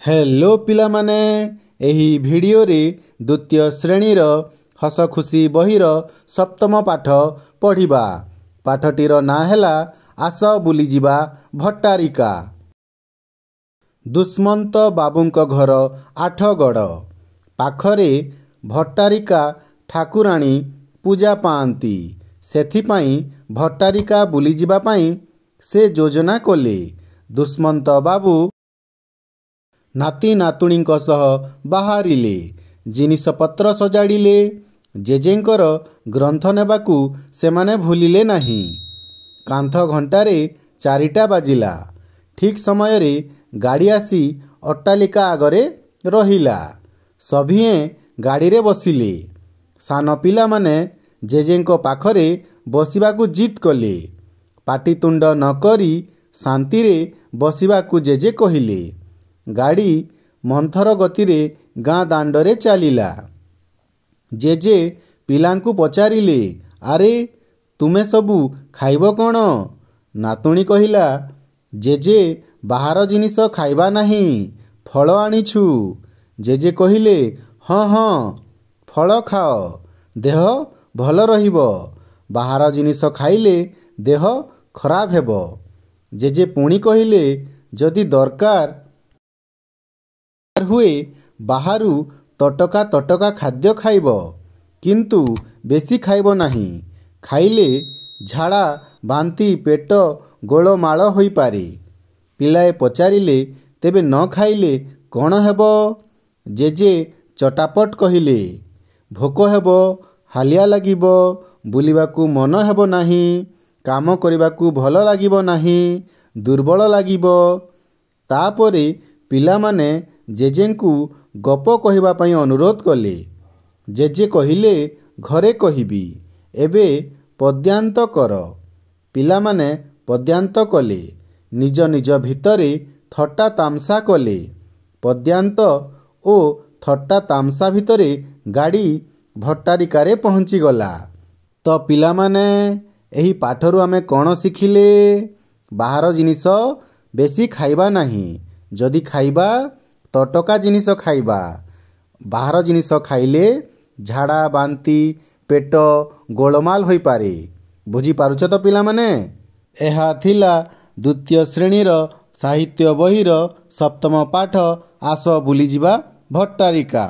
Hello पिला माने एही भिडियो रे द्वितीय श्रेणीर हस खुशी बहिर सप्तम पाठ पढ़िबा। पाठटीर ना हैला आस बुलीजिबा भट्टारिका। दुष्मंत बाबूंक घर आठगड़ पाखरे भट्टारिका ठाकुराणी पूजा पाआंती। सेथिपाई भट्टारिका बुलीजिबा पाई से योजना कले। दुष्मंत बाबू नाती नातुणींक सह बाहरिले। जिनिस पत्र सजाड़िले। जेजेंकर ग्रंथ नेबाकू सेमाने भूलिले नहीं। कांथ घंटारे 4टा बाजिला। ठीक समय रे गाड़ी आसी अट्टालिका आगरे रहिला। सभिए गाड़ी रे बसिले। सान पिला माने जेजेंको पाखरे बसिबाकू जिद कले। पाटितुंड न करी शांति रे बसिबाकू जेजे कहिले। गाड़ी मंथर गति रे गाँ दांडरे चलिला। जेजे पिलांकू पचारिले, आरे तुमे सबू खाइबो कौन? नातुणी कहिला, जेजे बाहर जिनिस खाइबा नहीं, फल आनिछु। जेजे कहिले, हाँ हाँ फल खाओ, देह भल रहिबो। बाहर जिनिस खाइले देह खराब हेबो। जेजे पुणी कहिले, जदि दरकार हुए बाहरु तटका तटका खाद्य खाइब, किंतु बेसी खाइब नहीं। खाइले झाड़ा बांती पेट गोलमाल होई पारे। पिलाए पचारिले, तेबे न खाइले कौन हेबो? जेजे चटापट कहिले, भोक हेबो, हालिया लागिबो, बुलिबाकू मन हेबो नहीं, काम करिबाकू भल लागिबो नहीं, दुर्बल लागिबो। तापरे पिला माने जेजेंकू गप कहिबा पई अनुरोध कले। जेजे कहिले, घरे कहिबी, एबे पद्यांत कर। पिला माने पद्यांत कले। निज निज भितरे थट्टा तामसा कले। पद्यांत ओ थट्टा तामसा भितरे गाड़ी भट्टारिकारे पहुँची गला। तो पिला माने एही पाठरू आमे कौन शिखिले? बाहर जिनिस बेसी खाइबा नहीं। जदि खाइबा तटका जिनिस खाइबा। बाहर जिनिस खाइले झाड़ा बांती पेट गोलमाल होई पारे। बुझी पारुछ तो पिला माने? एहा थिला द्वितीय श्रेणीर साहित्य बहिर सप्तम पाठ आस बुलीजिबा भट्टारिका।